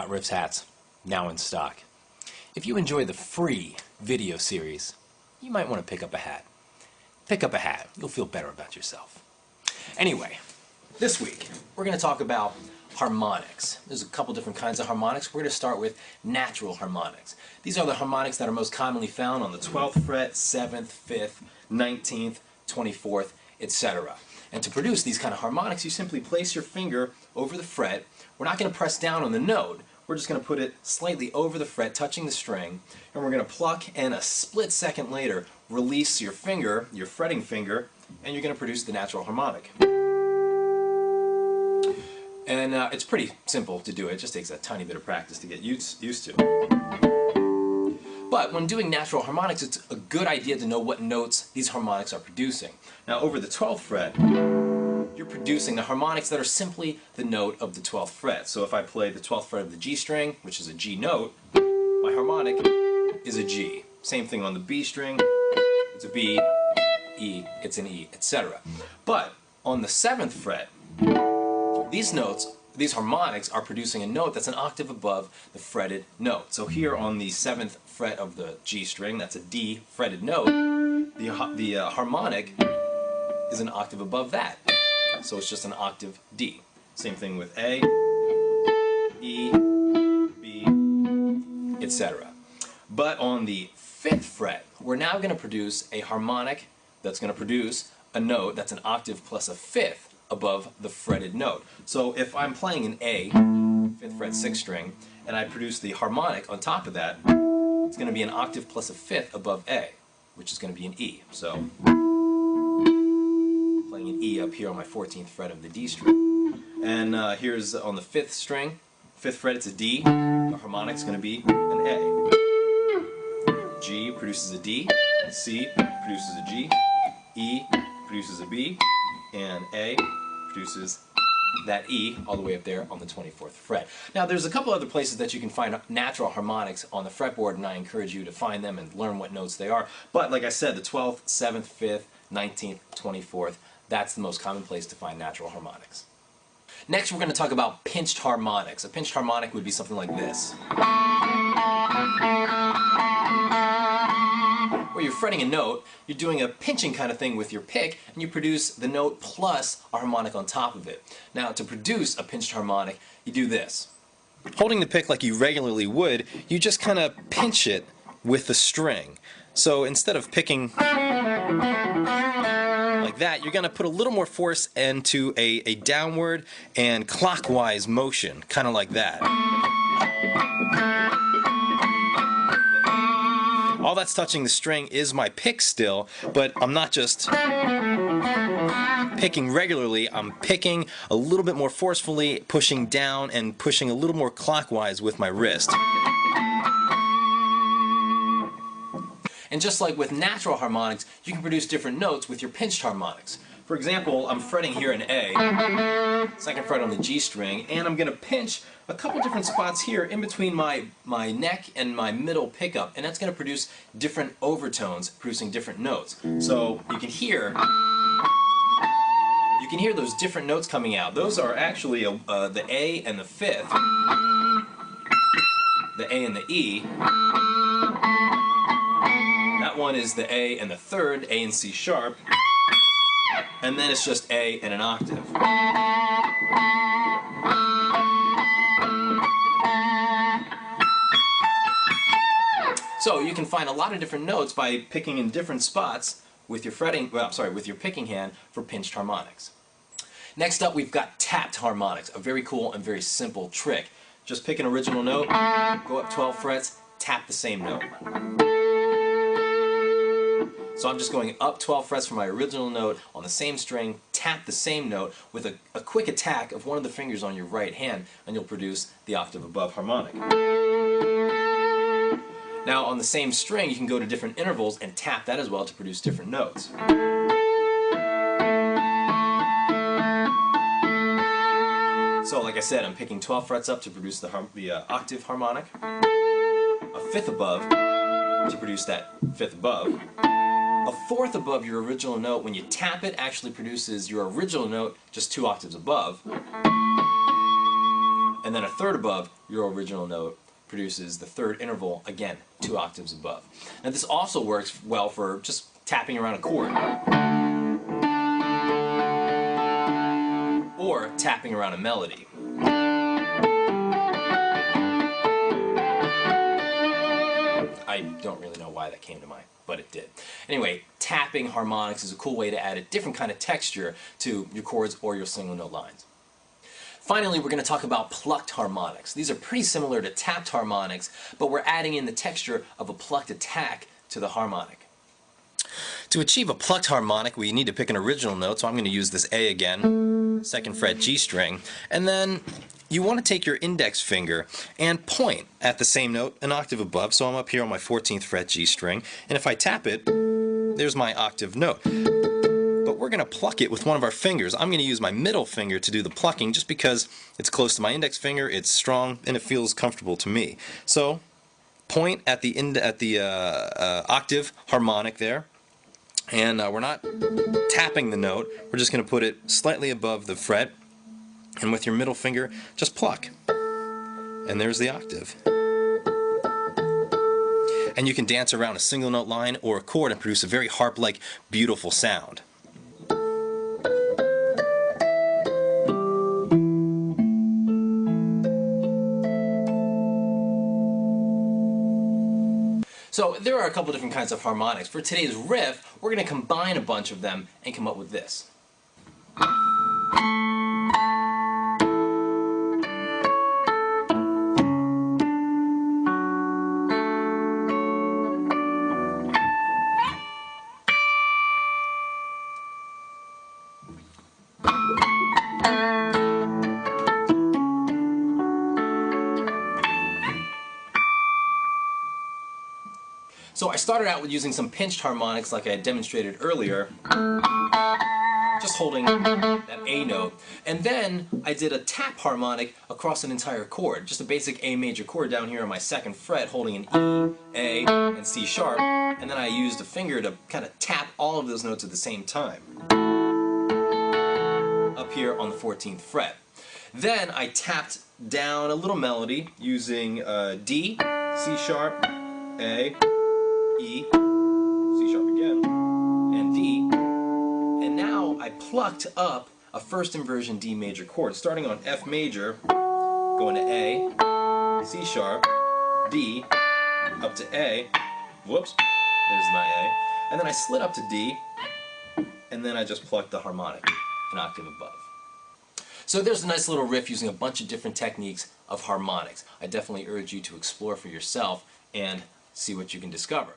Riffs hats, now in stock. If you enjoy the free video series, you might want to pick up a hat. Pick up a hat. You'll feel better about yourself. Anyway, this week we're going to talk about harmonics. There's a couple different kinds of harmonics. We're going to start with natural harmonics. These are the harmonics that are most commonly found on the 12th fret, 7th, 5th, 19th, 24th, etc. And to produce these kind of harmonics, you simply place your finger over the fret. We're not going to press down on the note. We're just going to put it slightly over the fret, touching the string, and we're going to pluck, and a split second later, release your finger, your fretting finger, and you're going to produce the natural harmonic. And it's pretty simple to do it. It just takes a tiny bit of practice to get used to. But when doing natural harmonics, it's a good idea to know what notes these harmonics are producing. Now over the 12th fret, you're producing the harmonics that are simply the note of the 12th fret. So if I play the 12th fret of the G string, which is a G note, my harmonic is a G. Same thing on the B string, it's a B, E, it's an E, etc. But on the 7th fret, these harmonics are producing a note that's an octave above the fretted note. So here on the 7th fret of the G string, that's a D fretted note, the harmonic is an octave above that. So it's just an octave D. Same thing with A, E, B, etc. But on the 5th fret, we're now going to produce a harmonic that's going to produce a note that's an octave plus a fifth above the fretted note. So if I'm playing an A, 5th fret 6th string, and I produce the harmonic on top of that, it's going to be an octave plus a fifth above A, which is going to be an E. So playing an E up here on my 14th fret of the D string. And here's on the 5th string, 5th fret it's a D, the harmonic's going to be an A. G produces a D, C produces a G, E produces a B, and A produces that E all the way up there on the 24th fret. Now there's a couple other places that you can find natural harmonics on the fretboard, and I encourage you to find them and learn what notes they are. But like I said, the 12th, 7th, 5th, 19th, 24th, that's the most common place to find natural harmonics. Next we're going to talk about pinched harmonics. A pinched harmonic would be something like this, where you're fretting a note, you're doing a pinching kind of thing with your pick, and you produce the note plus a harmonic on top of it. Now to produce a pinched harmonic, you do this. Holding the pick like you regularly would, you just kind of pinch it with the string. So instead of picking like that, you're going to put a little more force into a downward and clockwise motion, kind of like that. All that's touching the string is my pick still, but I'm not just picking regularly, I'm picking a little bit more forcefully, pushing down and pushing a little more clockwise with my wrist. And just like with natural harmonics, you can produce different notes with your pinched harmonics. For example, I'm fretting here in A, 2nd fret on the G string, and I'm going to pinch a couple different spots here in between my neck and my middle pickup, and that's going to produce different overtones, producing different notes. So you can hear those different notes coming out. Those are actually the A and the 5th, the A and the E. That one is the A and the 3rd, A and C sharp. And then it's just A and an octave. So you can find a lot of different notes by picking in different spots with your with your picking hand for pinched harmonics. Next up we've got tapped harmonics, a very cool and very simple trick. Just pick an original note, go up 12 frets, tap the same note. So I'm just going up 12 frets from my original note on the same string, tap the same note with a quick attack of one of the fingers on your right hand, and you'll produce the octave above harmonic. Now on the same string you can go to different intervals and tap that as well to produce different notes. So like I said, I'm picking 12 frets up to produce the octave harmonic, a fifth above to produce that fifth above. A fourth above your original note, when you tap it, actually produces your original note just 2 octaves above. and then a third above your original note produces the third interval, again, 2 octaves above. Now this also works well for just tapping around a chord, or tapping around a melody. I don't really know why that came to mind, but it did. Anyway, tapping harmonics is a cool way to add a different kind of texture to your chords or your single note lines. Finally, we're going to talk about plucked harmonics. These are pretty similar to tapped harmonics, but we're adding in the texture of a plucked attack to the harmonic. To achieve a plucked harmonic, we need to pick an original note, so I'm going to use this A again, 2nd fret G string, and then you want to take your index finger and point at the same note an octave above, so I'm up here on my 14th fret G string, and if I tap it, there's my octave note. But we're going to pluck it with one of our fingers. I'm going to use my middle finger to do the plucking just because it's close to my index finger, it's strong, and it feels comfortable to me. So, point at the octave harmonic there, and we're not tapping the note, we're just going to put it slightly above the fret, and with your middle finger, just pluck. And there's the octave. And you can dance around a single note line or a chord and produce a very harp-like, beautiful sound. So there are a couple different kinds of harmonics. For today's riff, we're going to combine a bunch of them and come up with this. So I started out with using some pinched harmonics like I had demonstrated earlier, just holding that A note, and then I did a tap harmonic across an entire chord, just a basic A major chord down here on my 2nd fret holding an E, A, and C sharp, and then I used a finger to kind of tap all of those notes at the same time, up here on the 14th fret. Then I tapped down a little melody using D, C sharp, A, E, C sharp again, and D, and now I plucked up a first inversion D major chord, starting on F major, going to A, C sharp, D, up to A, whoops, there's my A, and then I slid up to D, and then I just plucked the harmonic an octave above. So there's a nice little riff using a bunch of different techniques of harmonics. I definitely urge you to explore for yourself and see what you can discover.